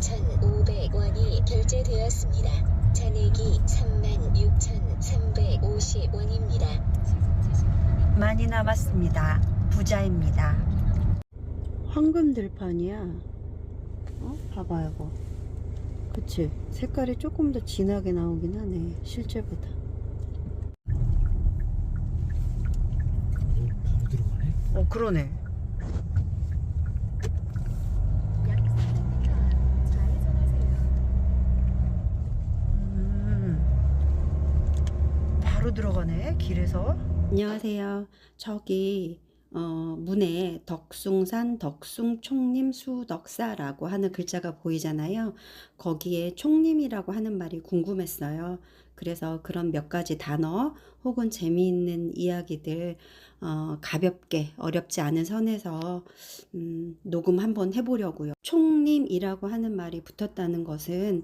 2,500원이 결제되었습니다. 잔액이 36,350원입니다. 많이 남았습니다. 부자입니다. 황금 들판이야. 봐봐 이거. 그치? 색깔이 조금 더 진하게 나오긴 하네, 실제보다. 바로 들어가네? 그러네. 바로 들어가네, 길에서. 안녕하세요. 저기 문에 덕숭산 덕숭총림 수덕사라고 하는 글자가 보이잖아요. 거기에 총림이라고 하는 말이 궁금했어요. 그래서 그런 몇 가지 단어 혹은 재미있는 이야기들 가볍게 어렵지 않은 선에서 녹음 한번 해보려고요. 총림이라고 하는 말이 붙었다는 것은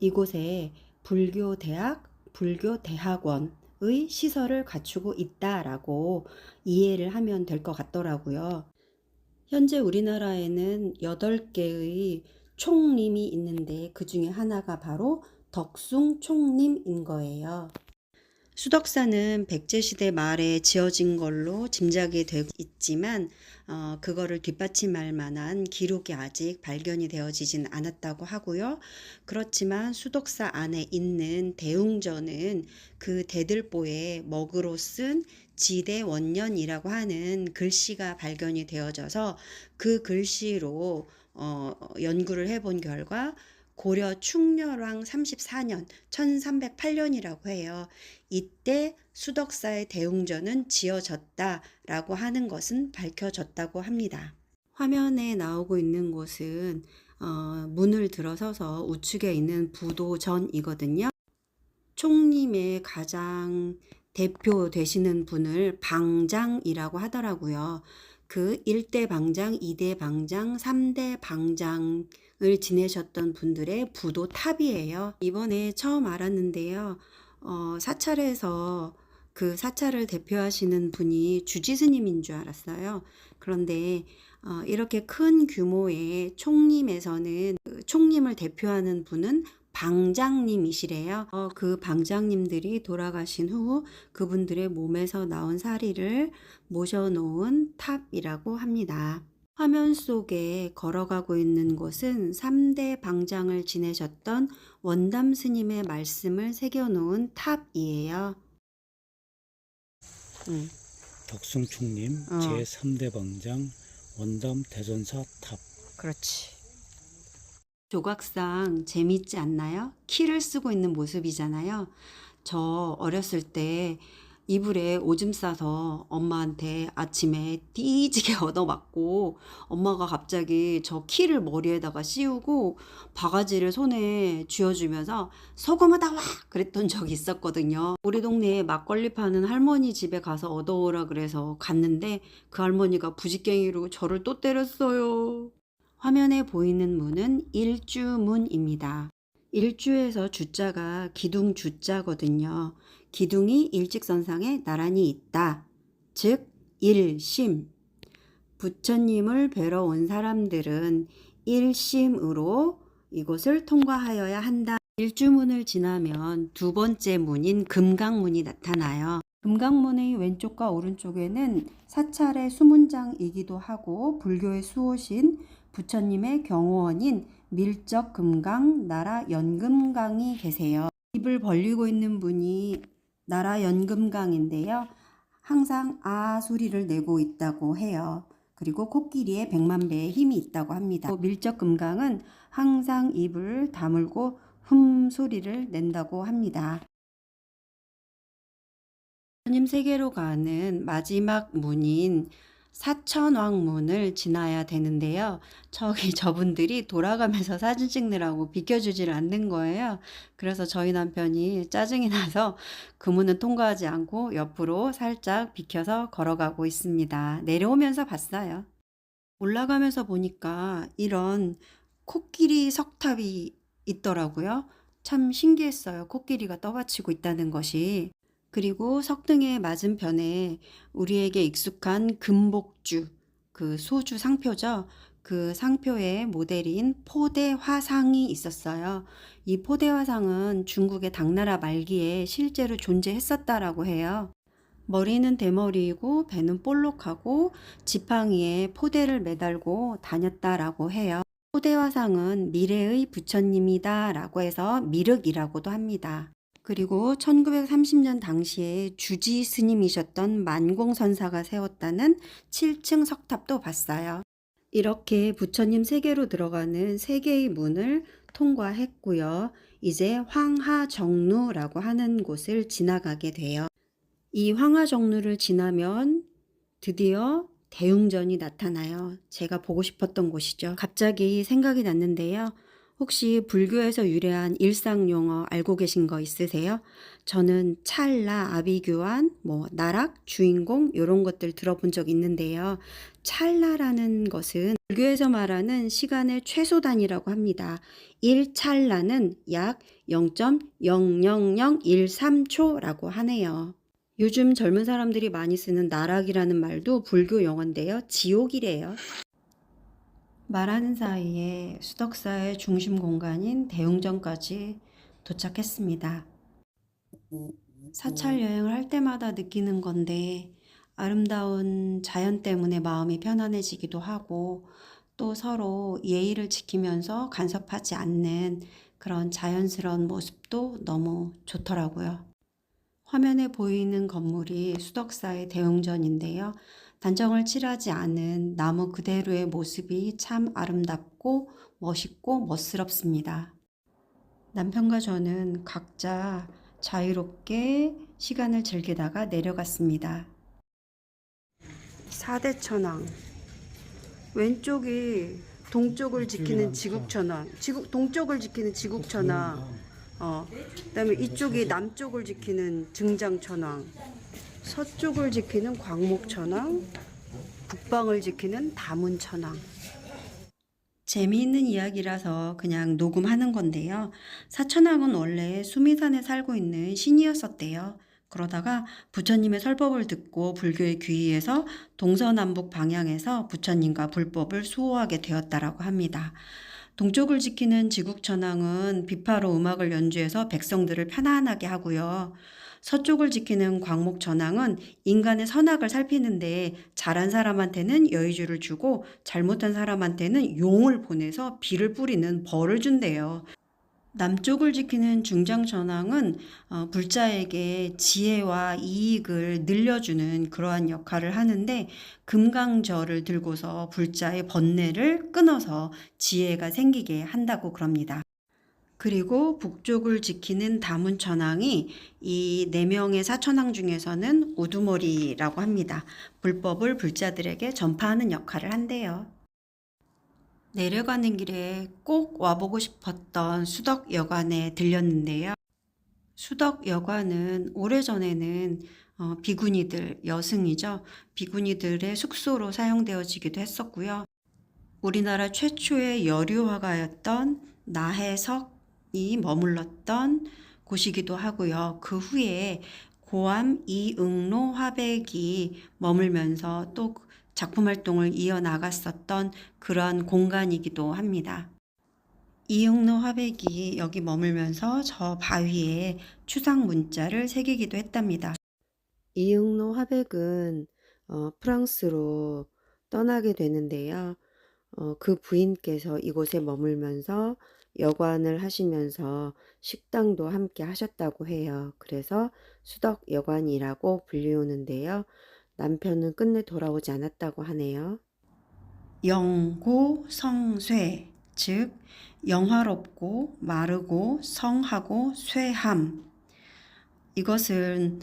이곳에 불교대학, 불교대학원 의 시설을 갖추고 있다라고 이해를 하면 될 것 같더라고요. 현재 우리나라에는 8개의 총림이 있는데 그 중에 하나가 바로 덕숭총림인 거예요. 수덕사는 백제시대 말에 지어진 걸로 짐작이 되고 있지만 그거를 뒷받침할 만한 기록이 아직 발견이 되어지진 않았다고 하고요. 그렇지만 수덕사 안에 있는 대웅전은 그 대들보에 먹으로 쓴 지대원년이라고 하는 글씨가 발견이 되어져서 그 글씨로 연구를 해본 결과 고려 충렬왕 34년 1308년이라고 해요. 이때 수덕사의 대웅전은 지어졌다라고 하는 것은 밝혀졌다고 합니다. 화면에 나오고 있는 곳은 문을 들어서서 우측에 있는 부도전이거든요. 총림의 가장 대표 되시는 분을 방장이라고 하더라고요. 그 1대 방장, 2대 방장, 3대 방장을 지내셨던 분들의 부도탑이에요. 이번에 처음 알았는데요. 사찰에서 그 사찰을 대표하시는 분이 주지스님인 줄 알았어요. 그런데 이렇게 큰 규모의 총림에서는 총림을 대표하는 분은 방장님이시래요. 그 방장님들이 돌아가신 후 그분들의 몸에서 나온 사리를 모셔놓은 탑이라고 합니다. 화면 속에 걸어가고 있는 곳은 3대 방장을 지내셨던 원담 스님의 말씀을 새겨놓은 탑이에요. 덕숭총림 제3대 방장 원담 대전사 탑. 그렇지. 조각상 재밌지 않나요? 키를 쓰고 있는 모습이잖아요. 저 어렸을 때 이불에 오줌 싸서 엄마한테 아침에 띠지게 얻어맞고 엄마가 갑자기 저 키를 머리에다가 씌우고 바가지를 손에 쥐어주면서 소금을 다 와! 그랬던 적이 있었거든요. 우리 동네에 막걸리 파는 할머니 집에 가서 얻어오라 그래서 갔는데 그 할머니가 부지깽이로 저를 또 때렸어요. 화면에 보이는 문은 일주문입니다. 일주에서 주자가 기둥 주자거든요. 기둥이 일직선상에 나란히 있다. 즉 일심. 부처님을 뵈러 온 사람들은 일심으로 이곳을 통과하여야 한다. 일주문을 지나면 두 번째 문인 금강문이 나타나요. 금강문의 왼쪽과 오른쪽에는 사찰의 수문장이기도 하고 불교의 수호신 부처님의 경호원인 밀적금강 나라연금강이 계세요. 입을 벌리고 있는 분이 나라연금강인데요. 항상 아 소리를 내고 있다고 해요. 그리고 코끼리에 100만 배의 힘이 있다고 합니다. 밀적금강은 항상 입을 다물고 흠 소리를 낸다고 합니다. 부처님 세계로 가는 마지막 문인 사천왕문을 지나야 되는데요. 저분들이 돌아가면서 사진 찍느라고 비켜주질 않는 거예요. 그래서 저희 남편이 짜증이 나서 그 문은 통과하지 않고 옆으로 살짝 비켜서 걸어가고 있습니다. 내려오면서 봤어요. 올라가면서 보니까 이런 코끼리 석탑이 있더라고요. 참 신기했어요. 코끼리가 떠받치고 있다는 것이. 그리고 석등의 맞은편에 우리에게 익숙한 금복주, 그 소주 상표죠. 그 상표의 모델인 포대화상이 있었어요. 이 포대화상은 중국의 당나라 말기에 실제로 존재했었다라고 해요. 머리는 대머리이고 배는 볼록하고 지팡이에 포대를 매달고 다녔다라고 해요. 포대화상은 미래의 부처님이다 라고 해서 미륵이라고도 합니다. 그리고 1930년 당시에 주지 스님이셨던 만공선사가 세웠다는 7층 석탑도 봤어요. 이렇게 부처님 세계로 들어가는 세 개의 문을 통과했고요. 이제 황하정루라고 하는 곳을 지나가게 돼요. 이 황하정루를 지나면 드디어 대웅전이 나타나요. 제가 보고 싶었던 곳이죠. 갑자기 생각이 났는데요. 혹시 불교에서 유래한 일상용어 알고 계신 거 있으세요? 저는 찰나, 아비규환, 나락, 주인공 이런 것들 들어본 적 있는데요. 찰나라는 것은 불교에서 말하는 시간의 최소 단위라고 합니다. 1찰나는 약 0.00013초라고 하네요. 요즘 젊은 사람들이 많이 쓰는 나락이라는 말도 불교 용어인데요. 지옥이래요. 말하는 사이에 수덕사의 중심 공간인 대웅전까지 도착했습니다. 사찰 여행을 할 때마다 느끼는 건데 아름다운 자연 때문에 마음이 편안해지기도 하고 또 서로 예의를 지키면서 간섭하지 않는 그런 자연스러운 모습도 너무 좋더라고요. 화면에 보이는 건물이 수덕사의 대웅전인데요. 단정을 칠하지 않은 나무 그대로의 모습이 참 아름답고 멋있고 멋스럽습니다. 남편과 저는 각자 자유롭게 시간을 즐기다가 내려갔습니다. 4대 천왕. 왼쪽이 동쪽을 지키는 지국천왕. 동쪽을 지키는 지국천왕. 그다음에 이쪽이 남쪽을 지키는 증장천왕. 서쪽을 지키는 광목천왕, 북방을 지키는 다문천왕. 재미있는 이야기라서 그냥 녹음하는 건데요. 사천왕은 원래 수미산에 살고 있는 신이었었대요. 그러다가 부처님의 설법을 듣고 불교에 귀의해서 동서남북 방향에서 부처님과 불법을 수호하게 되었다라고 합니다. 동쪽을 지키는 지국천왕은 비파로 음악을 연주해서 백성들을 편안하게 하고요. 서쪽을 지키는 광목천왕은 인간의 선악을 살피는데 잘한 사람한테는 여의주를 주고 잘못한 사람한테는 용을 보내서 비를 뿌리는 벌을 준대요. 남쪽을 지키는 중장천왕은 불자에게 지혜와 이익을 늘려주는 그러한 역할을 하는데 금강저를 들고서 불자의 번뇌를 끊어서 지혜가 생기게 한다고 그럽니다. 그리고 북쪽을 지키는 다문천왕이 이 4명의 사천왕 중에서는 우두머리라고 합니다. 불법을 불자들에게 전파하는 역할을 한대요. 내려가는 길에 꼭 와보고 싶었던 수덕여관에 들렸는데요. 수덕여관은 오래전에는 비구니들, 여승이죠. 비구니들의 숙소로 사용되어지기도 했었고요. 우리나라 최초의 여류화가였던 나혜석이 머물렀던 곳이기도 하고요. 그 후에 고암 이응로 화백이 머물면서 또 작품 활동을 이어나갔었던 그런 공간이기도 합니다. 이응로 화백이 여기 머물면서 저 바위에 추상 문자를 새기기도 했답니다. 이응로 화백은 프랑스로 떠나게 되는데요. 그 부인께서 이곳에 머물면서 여관을 하시면서 식당도 함께 하셨다고 해요. 그래서 수덕여관이라고 불리우는데요. 남편은 끝내 돌아오지 않았다고 하네요. 영고성쇠, 즉 영화롭고 마르고 성하고 쇠함. 이것은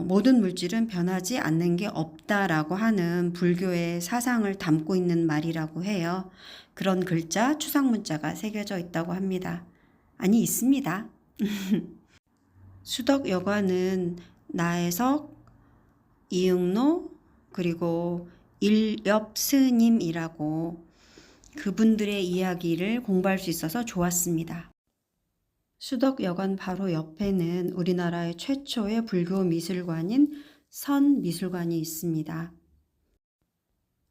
모든 물질은 변하지 않는 게 없다라고 하는 불교의 사상을 담고 있는 말이라고 해요. 그런 글자, 추상문자가 새겨져 있다고 합니다. 아니, 있습니다. 수덕여관은 나혜석, 이응로, 그리고 일엽스님이라고 그분들의 이야기를 공부할 수 있어서 좋았습니다. 수덕여관 바로 옆에는 우리나라의 최초의 불교 미술관인 선미술관이 있습니다.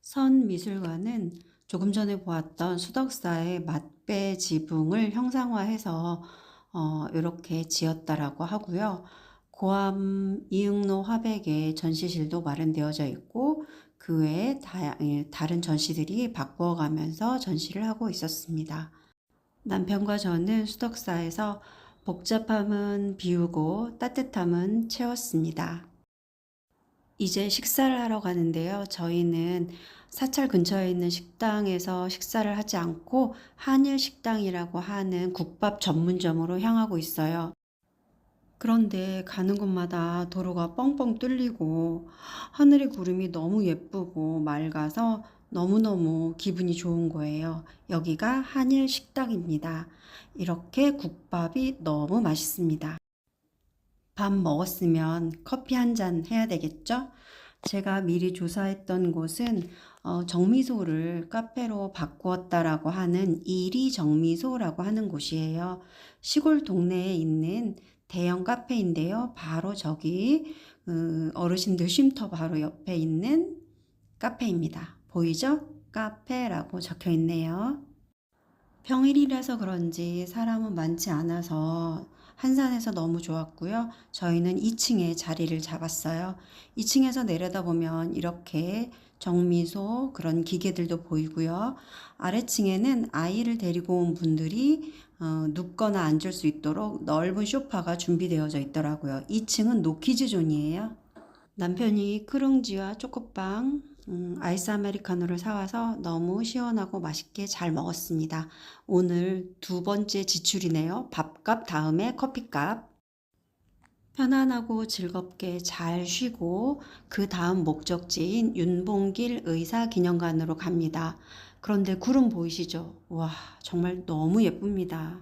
선미술관은 조금 전에 보았던 수덕사의 맛배 지붕을 형상화해서 이렇게 지었다라고 하고요. 고암 이응로 화백에 전시실도 마련되어져 있고 그 외에 다른 전시들이 바꾸어가면서 전시를 하고 있었습니다. 남편과 저는 수덕사에서 복잡함은 비우고 따뜻함은 채웠습니다. 이제 식사를 하러 가는데요. 저희는 사찰 근처에 있는 식당에서 식사를 하지 않고 한일 식당이라고 하는 국밥 전문점으로 향하고 있어요. 그런데 가는 곳마다 도로가 뻥뻥 뚫리고 하늘의 구름이 너무 예쁘고 맑아서 너무너무 기분이 좋은 거예요. 여기가 한일 식당입니다. 이렇게 국밥이 너무 맛있습니다. 밥 먹었으면 커피 한 잔 해야 되겠죠? 제가 미리 조사했던 곳은 정미소를 카페로 바꾸었다라고 하는 이리정미소라고 하는 곳이에요. 시골 동네에 있는 대형 카페인데요. 바로 저기 어르신들 쉼터 바로 옆에 있는 카페입니다. 보이죠? 카페라고 적혀 있네요. 평일이라서 그런지 사람은 많지 않아서 한산해서 너무 좋았고요. 저희는 2층에 자리를 잡았어요. 2층에서 내려다보면 이렇게 정미소 그런 기계들도 보이고요. 아래층에는 아이를 데리고 온 분들이 눕거나 앉을 수 있도록 넓은 소파가 준비되어져 있더라고요. 2층은 노키즈 존이에요. 남편이 크룽지와 초코빵, 아이스 아메리카노를 사와서 너무 시원하고 맛있게 잘 먹었습니다. 오늘 두 번째 지출이네요. 밥값 다음에 커피값. 편안하고 즐겁게 잘 쉬고 그 다음 목적지인 윤봉길 의사기념관으로 갑니다. 그런데 구름 보이시죠? 와, 정말 너무 예쁩니다.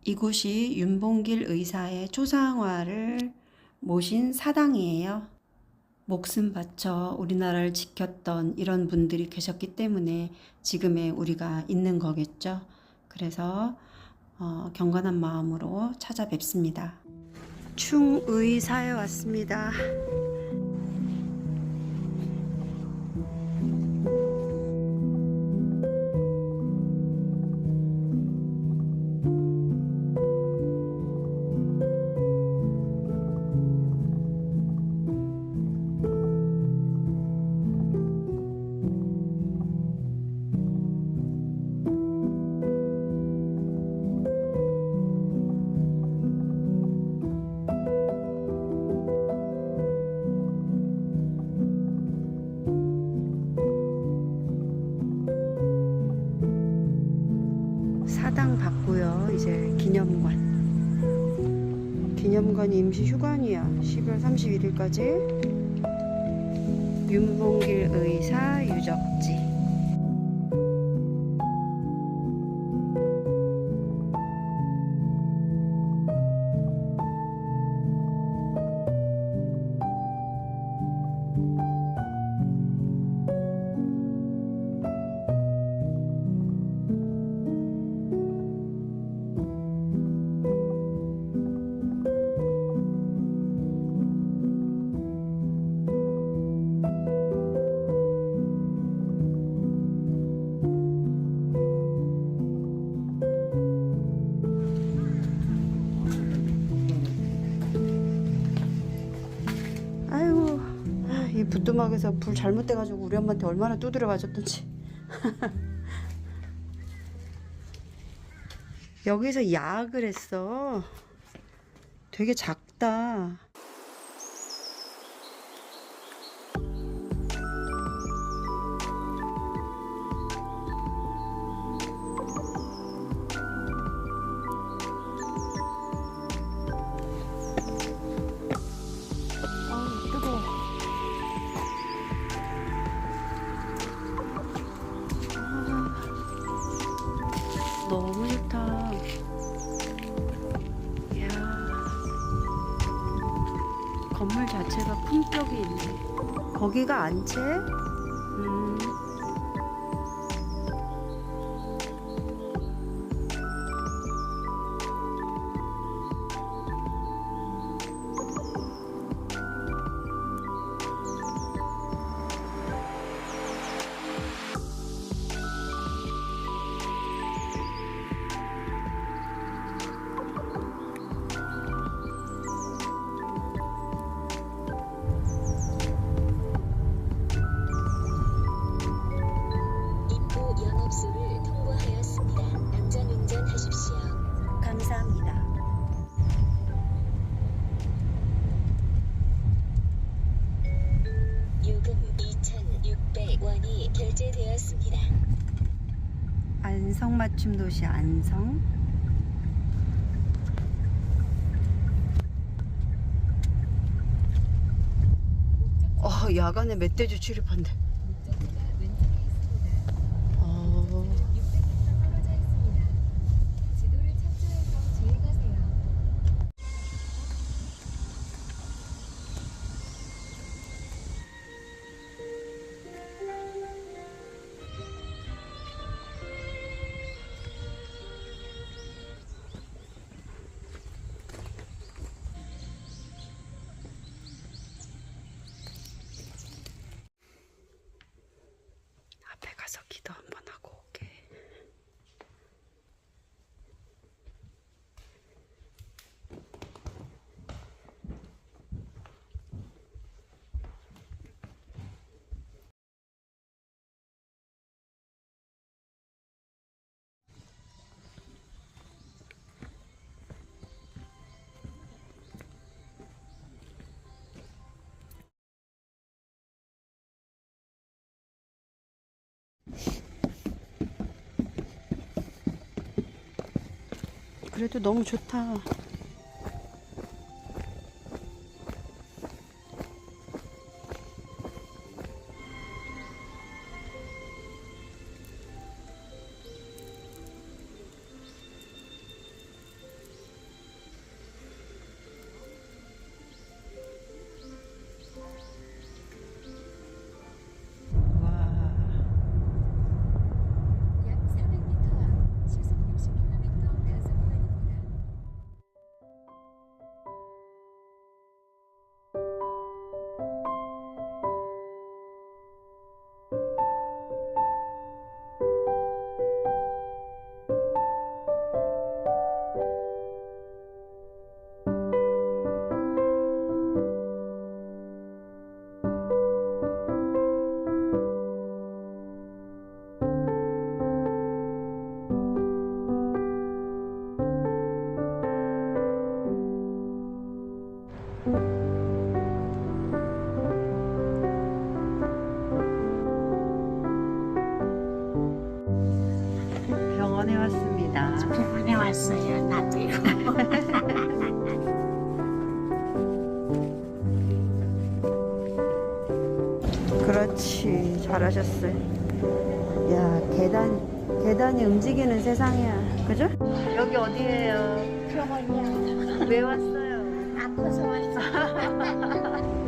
이곳이 윤봉길 의사의 초상화를 모신 사당이에요. 목숨 바쳐 우리나라를 지켰던 이런 분들이 계셨기 때문에 지금의 우리가 있는 거겠죠. 그래서 경건한 마음으로 찾아뵙습니다. 충의사에 왔습니다. 사당 받고요. 이제 기념관이 임시 휴관이야. 12월 31일까지. 윤봉길 의사 유적지. 아이고, 이 부뚜막에서 불 잘못돼가지고 우리 엄마한테 얼마나 두드려 맞았던지. 여기서 야학을 했어. 되게 작다. 뜨거워. 너무 좋다. 이야, 건물 자체가 품격이 있네. 거기가 안채? 입장권이 결제되었습니다. 안성맞춤 도시 안성. 야간에 멧돼지 출입한대. 목적지가 왼쪽에 있습니다. 600m 떨어져 있습니다. 지도를 참조해서 주행하세요. 앞에 가서 기도 한번 하고 오게. 그래도 너무 좋다. 약 400m 앞 시속 60km 단속 구간입니다. 병원에 왔습니다. 병원에 왔어요. 나도요. 그렇지, 잘하셨어요. 야, 계단이 움직이는 세상이야. 그죠? 여기 어디예요? 병원이요. 왜 왔어요? 아파서 왔어요.